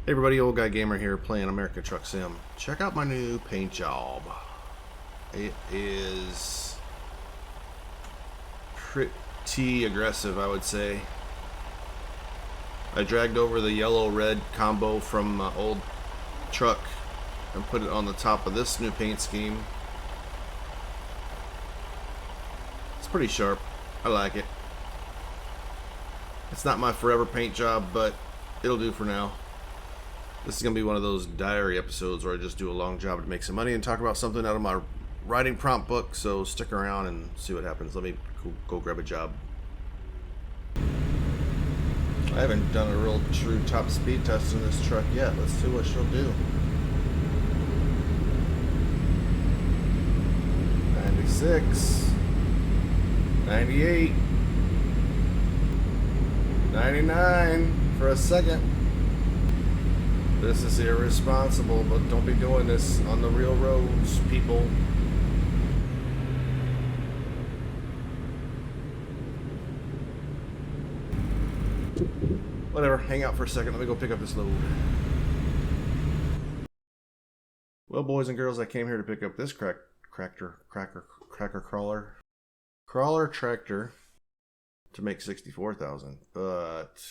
Hey everybody, Old Guy Gamer here playing American Truck Sim. Check out my new paint job. It is pretty aggressive, I would say. I dragged over the yellow-red combo from my old truck and put it on the top of this new paint scheme. It's pretty sharp. I like it. It's not my forever paint job, but it'll do for now. This is going to be one of those diary episodes where I just do a long job to make some money and talk about something out of my writing prompt book, so stick around and see what happens. Let me go grab a job. I haven't done a real true top speed test in this truck yet. Let's see what she'll do. 96, 98, 99 for a second. This is irresponsible, but don't be doing this on the real roads, people. Whatever, hang out for a second. Let me go pick up this load. Well, boys and girls, I came here to pick up this cracker crawler tractor to make $64,000, but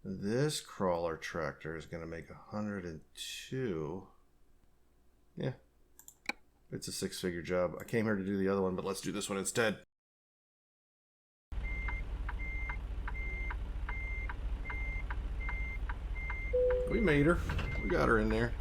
this crawler tractor is going to make 102. Yeah, it's a six-figure job. I came here to do the other one, but let's do this one instead. We made her. We got her in there.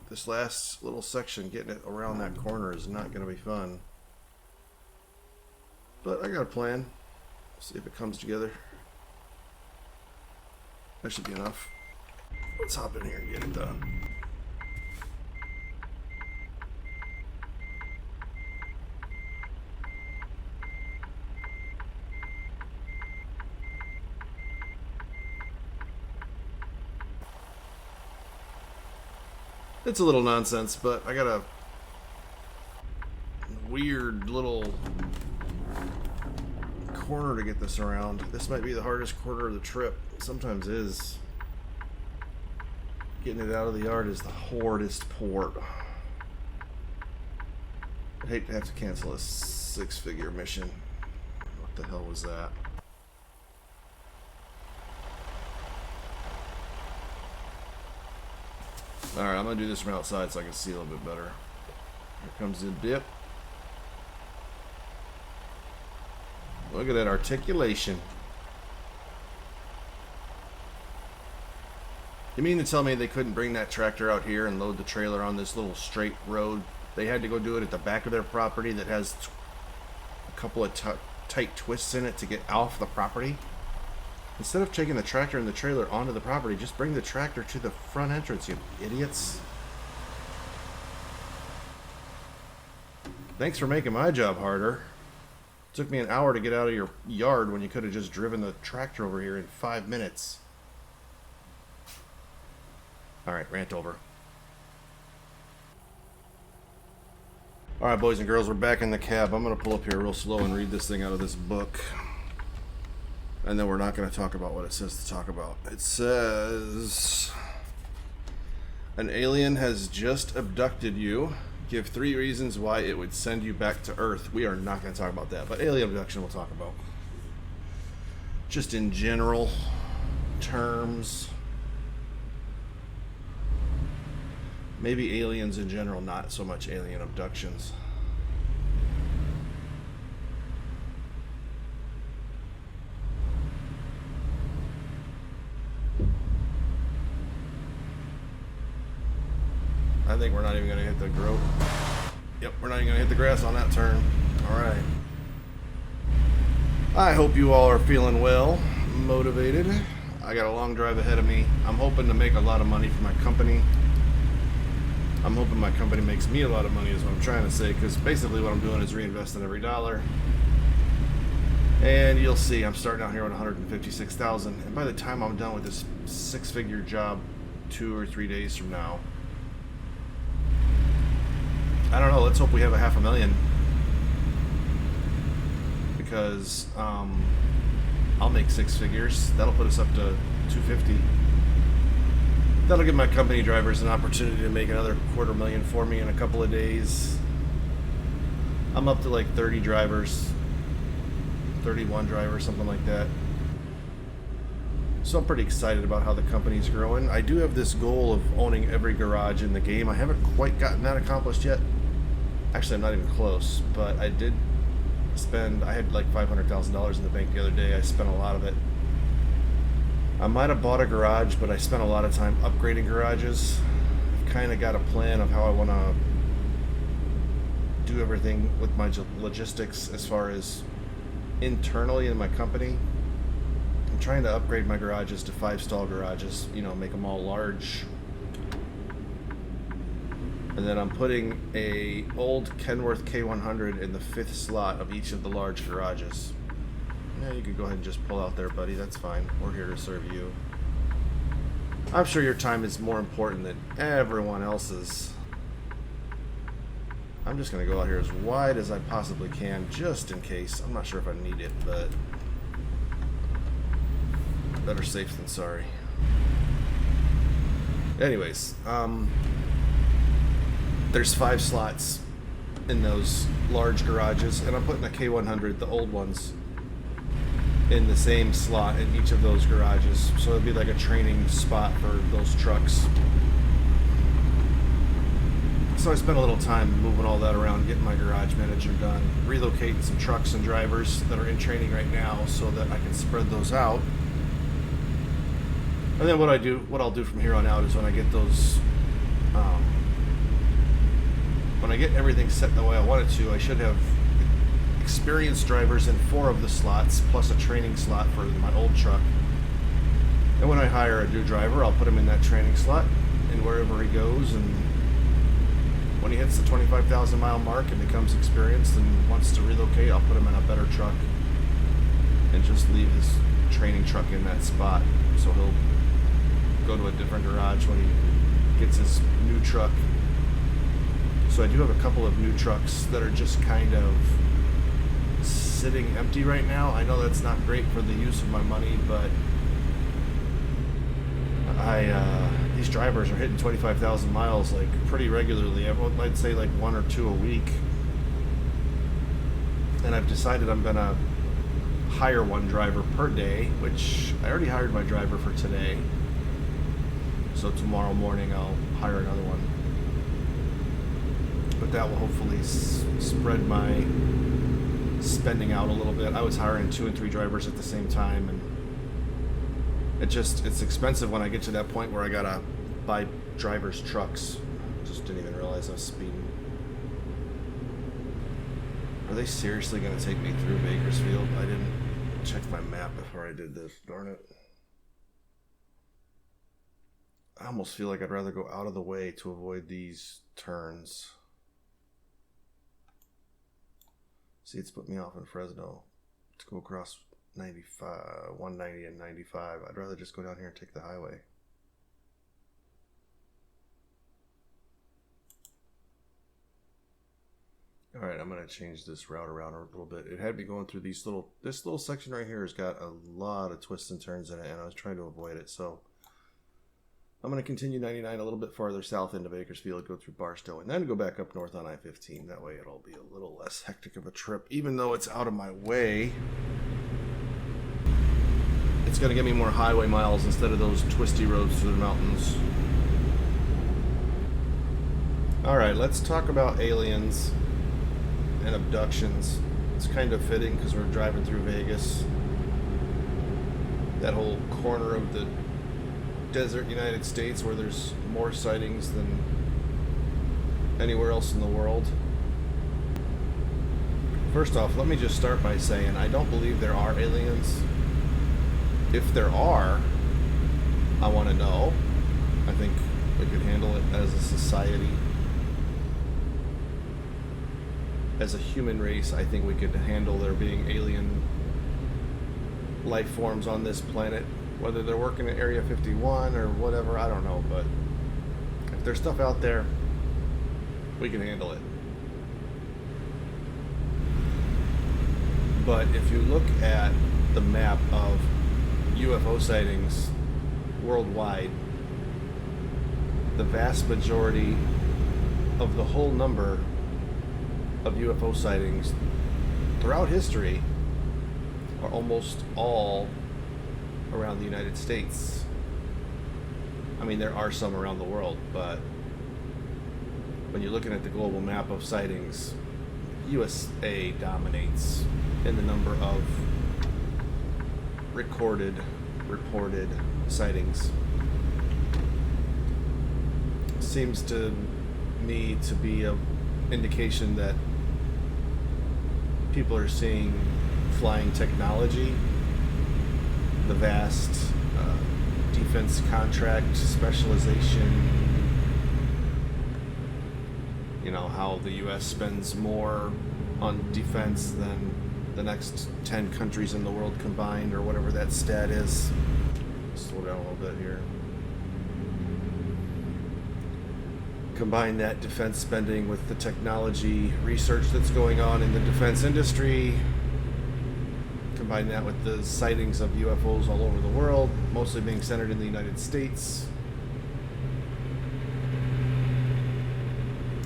This last little section, getting it around that corner, is not going to be fun. But I got a plan. See if it comes together. That should be enough. Let's hop in here and get it done. It's a little nonsense, but I got a weird little corner to get this around. This might be the hardest corner of the trip. It sometimes is. Getting it out of the yard is the hardest part. I'd hate to have to cancel a six-figure mission. What the hell was that? Alright, I'm going to do this from outside so I can see a little bit better. Here comes the dip. Look at that articulation. You mean to tell me they couldn't bring that tractor out here and load the trailer on this little straight road? They had to go do it at the back of their property that has a couple of tight twists in it to get off the property? Instead of taking the tractor and the trailer onto the property, just bring the tractor to the front entrance, you idiots. Thanks for making my job harder. It took me an hour to get out of your yard when you could have just driven the tractor over here in 5 minutes. Alright, rant over. Alright, boys and girls, we're back in the cab. I'm going to pull up here real slow and read this thing out of this book. And then we're not going to talk about what it says to talk about. It says, an alien has just abducted you. Give 3 reasons why it would send you back to Earth. We are not going to talk about that, but alien abduction we'll talk about. Just in general terms. Maybe aliens in general, not so much alien abductions. I think we're not even going to hit the growth. Yep, we're not even going to hit the grass on that turn. All right. I hope you all are feeling well, motivated. I got a long drive ahead of me. I'm hoping to make a lot of money for my company. I'm hoping my company makes me a lot of money is what I'm trying to say, because basically what I'm doing is reinvesting every dollar. And you'll see I'm starting out here with 156,000, and by the time I'm done with this six-figure job 2 or 3 days from now, I don't know, let's hope we have $500,000, because I'll make 6 figures. That'll put us up to 250. That'll give my company drivers an opportunity to make another $250,000 for me in a couple of days. I'm up to like 30 drivers, 31 drivers, something like that. So I'm pretty excited about how the company's growing. I do have this goal of owning every garage in the game. I haven't quite gotten that accomplished yet. Actually, I'm not even close, but I did spend, I had like $500,000 in the bank the other day. I spent a lot of it. I might have bought a garage, but I spent a lot of time upgrading garages. I've kind of got a plan of how I want to do everything with my logistics as far as internally in my company. I'm trying to upgrade my garages to 5-stall garages, you know, make them all large. And then I'm putting a old Kenworth K100 in the 5th slot of each of the large garages. Yeah, you could go ahead and just pull out there, buddy. That's fine. We're here to serve you. I'm sure your time is more important than everyone else's. I'm just going to go out here as wide as I possibly can, just in case. I'm not sure if I need it, but better safe than sorry. Anyways, there's 5 slots in those large garages, and I'm putting a K100, the old ones, in the same slot in each of those garages. So it'll be like a training spot for those trucks. So I spent a little time moving all that around, getting my garage manager done, relocating some trucks and drivers that are in training right now so that I can spread those out. And then what I'll do from here on out is when I get those, when I get everything set the way I want it to, I should have experienced drivers in 4 of the slots, plus a training slot for my old truck. And when I hire a new driver, I'll put him in that training slot, and wherever he goes, and when he hits the 25,000 mile mark and becomes experienced and wants to relocate, I'll put him in a better truck and just leave his training truck in that spot. So he'll go to a different garage when he gets his new truck. So I do have a couple of new trucks that are just kind of sitting empty right now. I know that's not great for the use of my money, but these drivers are hitting 25,000 miles like pretty regularly. I'd say like 1 or 2 a week. And I've decided I'm gonna hire one driver per day, which I already hired my driver for today. So tomorrow morning I'll hire another one. But that will hopefully spread my spending out a little bit. I was hiring 2 and 3 drivers at the same time, and it's expensive when I get to that point where I gotta buy drivers' trucks. Just didn't even realize I was speeding. Are they seriously gonna take me through Bakersfield? I didn't check my map before I did this, darn it. I almost feel like I'd rather go out of the way to avoid these turns. See, it's put me off in Fresno to go across 190 and 95. I'd rather just go down here and take the highway. All right, I'm going to change this route around a little bit. It had me going through this little section right here has got a lot of twists and turns in it, and I was trying to avoid it. So I'm going to continue 99 a little bit farther south into Bakersfield, go through Barstow, and then go back up north on I-15. That way it'll be a little less hectic of a trip. Even though it's out of my way, it's going to get me more highway miles instead of those twisty roads through the mountains. All right, let's talk about aliens and abductions. It's kind of fitting because we're driving through Vegas. That whole corner of the desert United States where there's more sightings than anywhere else in the world. First off, let me just start by saying I don't believe there are aliens. If there are, I want to know. I think we could handle it as a society. As a human race, I think we could handle there being alien life forms on this planet. Whether they're working at Area 51 or whatever, I don't know. But if there's stuff out there, we can handle it. But if you look at the map of UFO sightings worldwide, the vast majority of the whole number of UFO sightings throughout history are almost all around the United States. I mean, there are some around the world, but when you're looking at the global map of sightings, USA dominates in the number of reported sightings. Seems to me to be an indication that people are seeing flying technology, the vast defense contract specialization, you know, how the U.S. spends more on defense than the next 10 countries in the world combined, or whatever that stat is. Slow down a little bit here. Combine that defense spending with the technology research that's going on in the defense industry. Combine that with the sightings of UFOs all over the world, mostly being centered in the United States.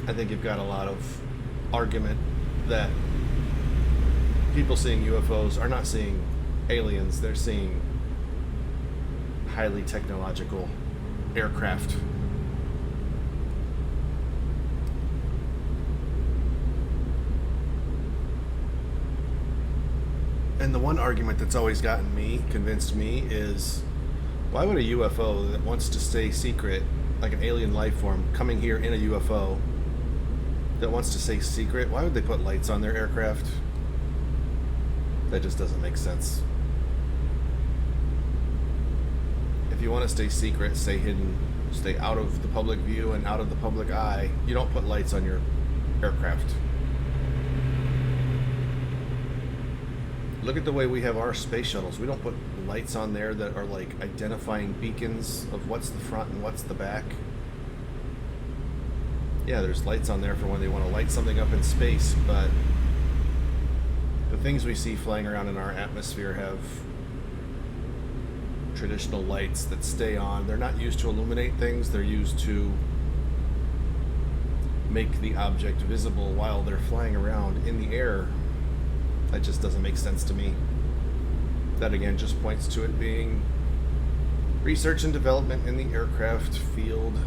I think you've got a lot of argument that people seeing UFOs are not seeing aliens, they're seeing highly technological aircraft. And the one argument that's always convinced me, is why would a UFO that wants to stay secret, like an alien life form coming here in a UFO that wants to stay secret, why would they put lights on their aircraft? That just doesn't make sense. If you want to stay secret, stay hidden, stay out of the public view and out of the public eye, you don't put lights on your aircraft. Look at the way we have our space shuttles. We don't put lights on there that are like identifying beacons of what's the front and what's the back. Yeah, there's lights on there for when they want to light something up in space, but the things we see flying around in our atmosphere have traditional lights that stay on. They're not used to illuminate things, they're used to make the object visible while they're flying around in the air. That just doesn't make sense to me. That again just points to it being research and development in the aircraft field.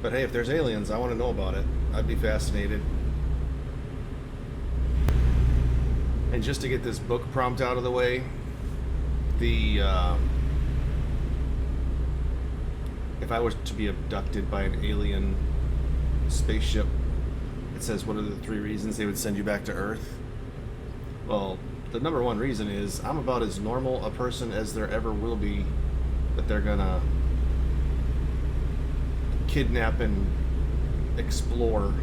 But hey, if there's aliens, I want to know about it. I'd be fascinated. And just to get this book prompt out of the way, if I was to be abducted by an alien spaceship, it says what are the 3 reasons they would send you back to Earth? Well, the number 1 reason is I'm about as normal a person as there ever will be, that they're gonna kidnap and explore.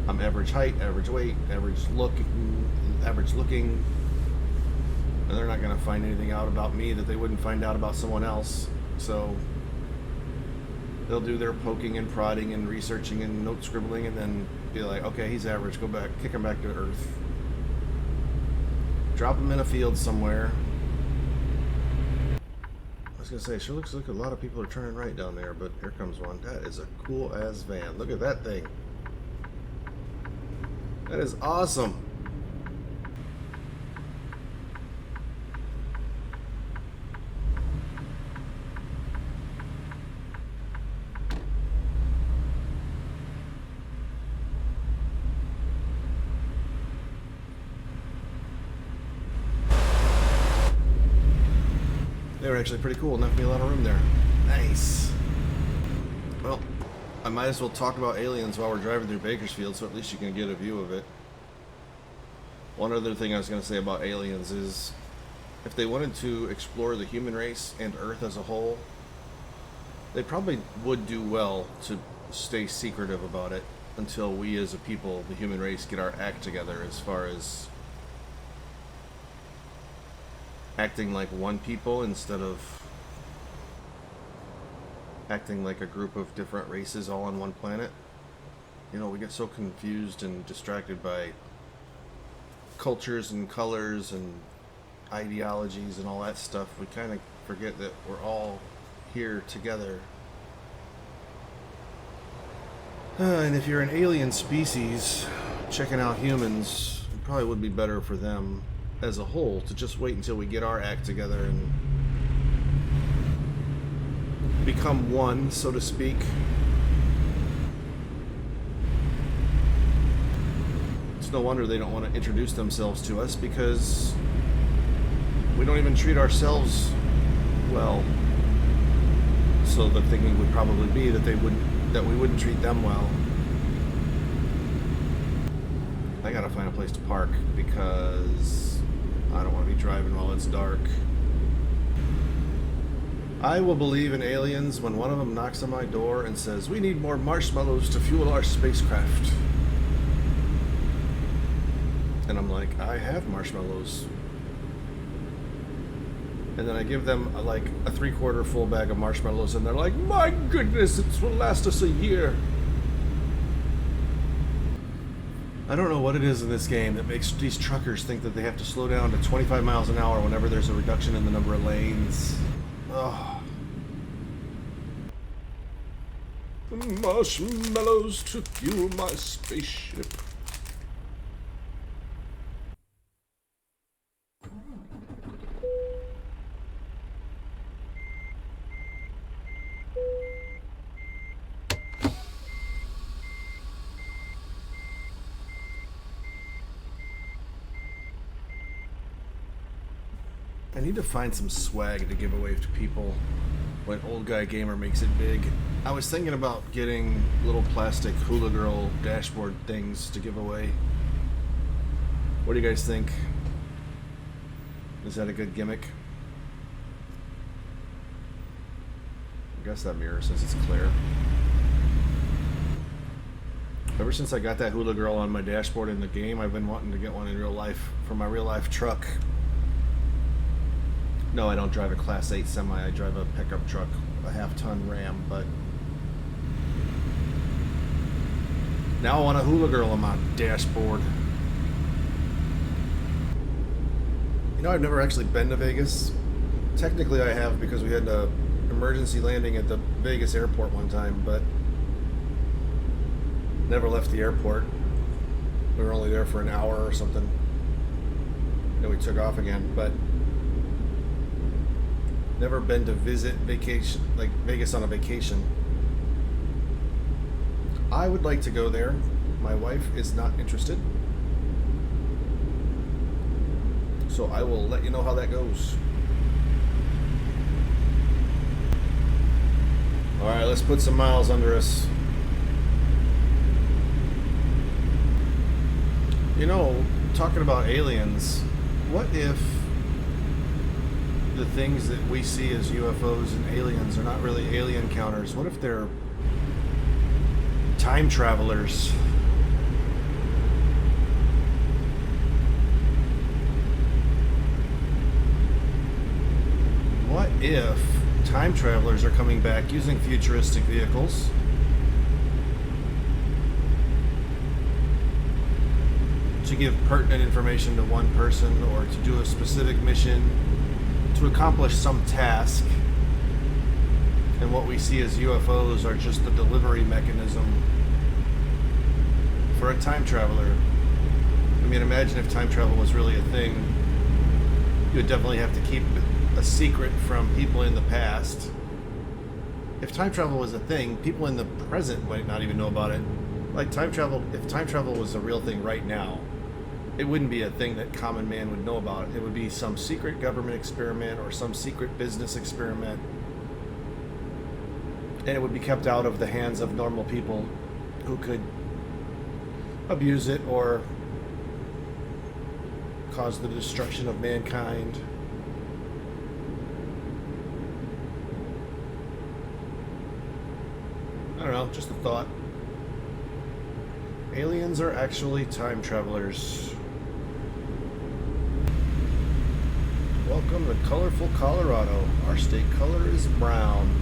I'm average height, average weight, average looking, and they're not gonna find anything out about me that they wouldn't find out about someone else. So they'll do their poking and prodding and researching and note scribbling, and then be like, okay, he's average, go back, kick him back to Earth. Drop him in a field somewhere. I was gonna say, sure looks like a lot of people are turning right down there, but here comes one. That is a cool ass van. Look at that thing. That is awesome. They were actually pretty cool. Left me a lot of room there. Nice. Well, I might as well talk about aliens while we're driving through Bakersfield, so at least you can get a view of it. One other thing I was going to say about aliens is, if they wanted to explore the human race and Earth as a whole, they probably would do well to stay secretive about it until we as a people, the human race, get our act together as far as acting like one people instead of acting like a group of different races all on one planet. You know, we get so confused and distracted by cultures and colors and ideologies and all that stuff. We kind of forget that we're all here together. And if you're an alien species checking out humans, it probably would be better for them as a whole to just wait until we get our act together and become one, so to speak. It's no wonder they don't want to introduce themselves to us, because we don't even treat ourselves well. So the thinking would probably be that we wouldn't treat them well. I gotta find a place to park because I don't want to be driving while it's dark. I will believe in aliens when one of them knocks on my door and says, "We need more marshmallows to fuel our spacecraft." And I'm like, "I have marshmallows." And then I give them like a 3/4 full bag of marshmallows, and they're like, "My goodness, it will last us a year." I don't know what it is in this game that makes these truckers think that they have to slow down to 25 miles an hour whenever there's a reduction in the number of lanes. Ugh. Marshmallows to fuel my spaceship. I need to find some swag to give away to people when Old Guy Gamer makes it big. I was thinking about getting little plastic Hula Girl dashboard things to give away. What do you guys think? Is that a good gimmick? I guess that mirror says it's clear. Ever since I got that Hula Girl on my dashboard in the game, I've been wanting to get one in real life for my real life truck. No, I don't drive a Class 8 semi. I drive a pickup truck, a half-ton Ram, but now I want a Hula Girl on my dashboard. You know, I've never actually been to Vegas. Technically I have, because we had an emergency landing at the Vegas airport one time, but never left the airport. We were only there for an hour or something. Then we took off again, but never been to visit vacation, like Vegas on a vacation. I would like to go there. My wife is not interested. So I will let you know how that goes. Alright, let's put some miles under us. You know, talking about aliens, what if the things that we see as UFOs and aliens are not really alien counters? What if they're time travelers? What if time travelers are coming back using futuristic vehicles to give pertinent information to one person, or to do a specific mission, to accomplish some task, and what we see as UFOs are just the delivery mechanism for a time traveler? I mean, imagine if time travel was really a thing. You would definitely have to keep a secret from people in the past. If time travel was a thing, people in the present might not even know about it. Like time travel, if time travel was a real thing right now, it wouldn't be a thing that common man would know about. It would be some secret government experiment or some secret business experiment. And it would be kept out of the hands of normal people who could abuse it or cause the destruction of mankind. I don't know, just a thought. Aliens are actually time travelers. Welcome to colorful Colorado. Our state color is brown.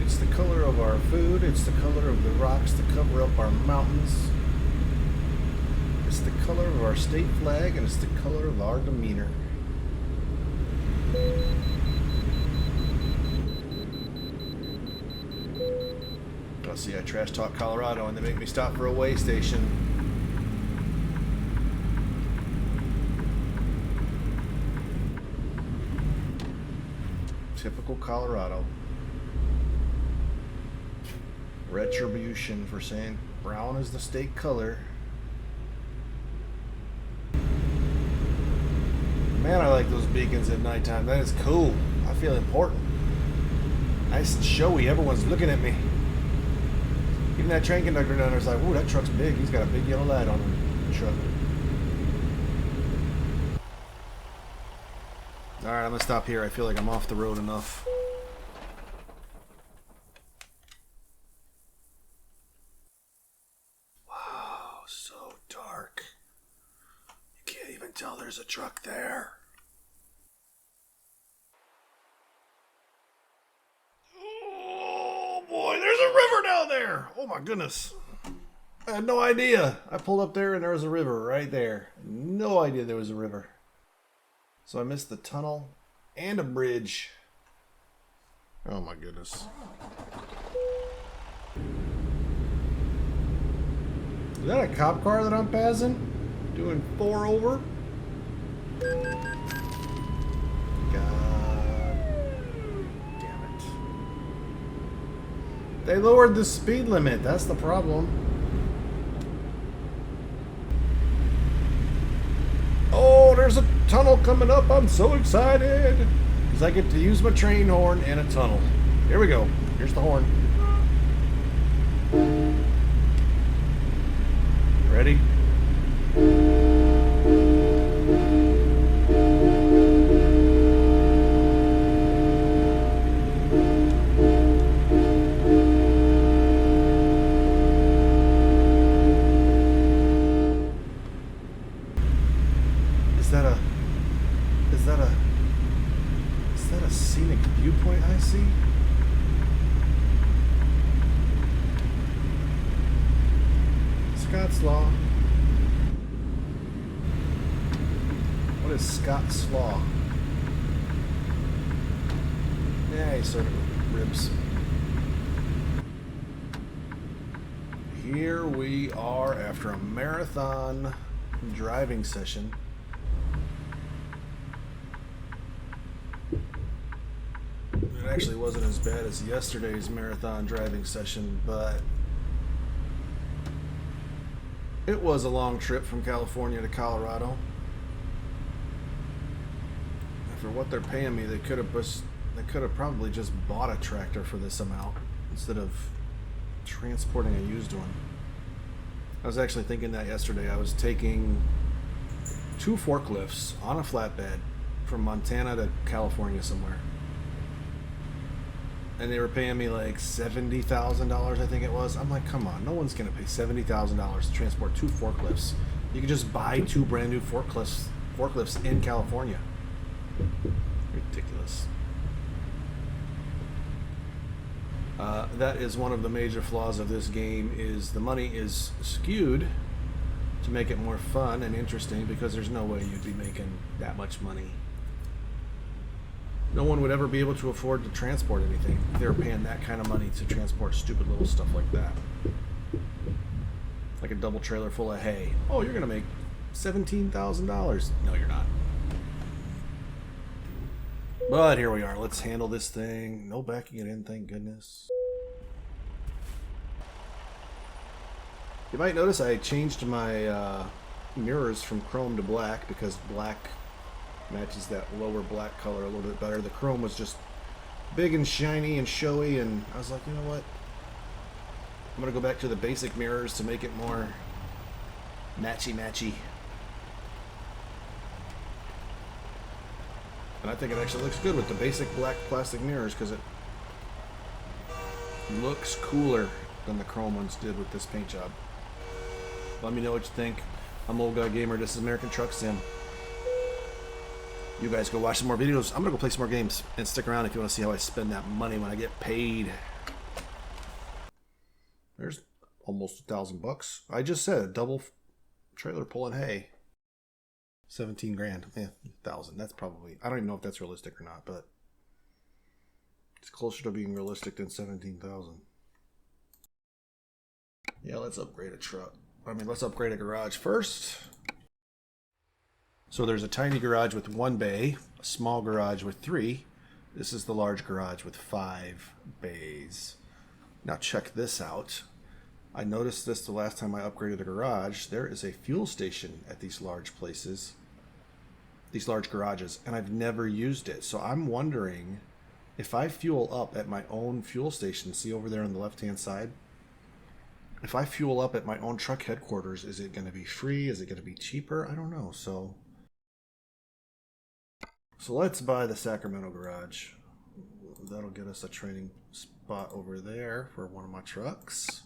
It's the color of our food. It's the color of the rocks that cover up our mountains. It's the color of our state flag, and it's the color of our demeanor. Oh, see, I trash talk Colorado, and they make me stop for a way station. Typical Colorado. Retribution for saying brown is the state color. Man, I like those beacons at nighttime. That is cool. I feel important. Nice and showy. Everyone's looking at me. Even that train conductor down there's like, ooh, that truck's big. He's got a big yellow light on the truck. Alright, I'm gonna stop here. I feel like I'm off the road enough. Wow, so dark. You can't even tell there's a truck there. Oh boy, there's a river down there! Oh my goodness. I had no idea. I pulled up there and there was a river right there. No idea there was a river. So I missed the tunnel and a bridge. Oh my goodness. Is that a cop car that I'm passing? Doing 4 over? God damn it. They lowered the speed limit. That's the problem. Oh, there's a tunnel coming up. I'm so excited. Because I get to use my train horn in a tunnel. Here we go. Here's the horn. Ready? Is that a scenic viewpoint I see? Scott's Law. What is Scott's Law? Yeah, he sort of ribs. Here we are after a marathon driving session. It actually wasn't as bad as yesterday's marathon driving session, but it was a long trip from California to Colorado. And for what they're paying me, they could have probably just bought a tractor for this amount instead of transporting a used one. I was actually thinking that yesterday. I was taking 2 forklifts on a flatbed from Montana to California somewhere. And they were paying me like $70,000, I think it was. I'm like, come on, no one's gonna pay $70,000 to transport 2 forklifts. You can just buy 2 brand new forklifts in California. Ridiculous. That is one of the major flaws of this game, is the money is skewed to make it more fun and interesting, because there's no way you'd be making that much money. No one would ever be able to afford to transport anything if they were paying that kind of money to transport stupid little stuff like that. Like a double trailer full of hay. Oh, you're going to make $17,000. No, you're not. But here we are. Let's handle this thing. No backing it in, thank goodness. You might notice I changed my mirrors from chrome to black, because black Matches that lower black color a little bit better. The chrome was just big and shiny and showy, and I was like, you know what? I'm going to go back to the basic mirrors to make it more matchy-matchy. And I think it actually looks good with the basic black plastic mirrors because it looks cooler than the chrome ones did with this paint job. Let me know what you think. I'm Old Guy Gamer. This is American Truck Sim. You guys go watch some more videos. I'm going to go play some more games. And stick around if you want to see how I spend that money when I get paid. There's almost $1,000. I just said a double trailer pulling hay. 17 grand. Yeah, 1,000. That's probably, I don't even know if that's realistic or not, but it's closer to being realistic than 17,000. Yeah, let's upgrade a truck. Let's upgrade a garage first. So there's a tiny garage with 1 bay, a small garage with 3. This is the large garage with 5 bays. Now check this out. I noticed this the last time I upgraded a garage. There is a fuel station at these large places, these large garages, and I've never used it. So I'm wondering if I fuel up at my own fuel station, see over there on the left-hand side, if I fuel up at my own truck headquarters, is it going to be free? Is it going to be cheaper? I don't know. So let's buy the Sacramento garage. That'll get us a training spot over there for one of my trucks.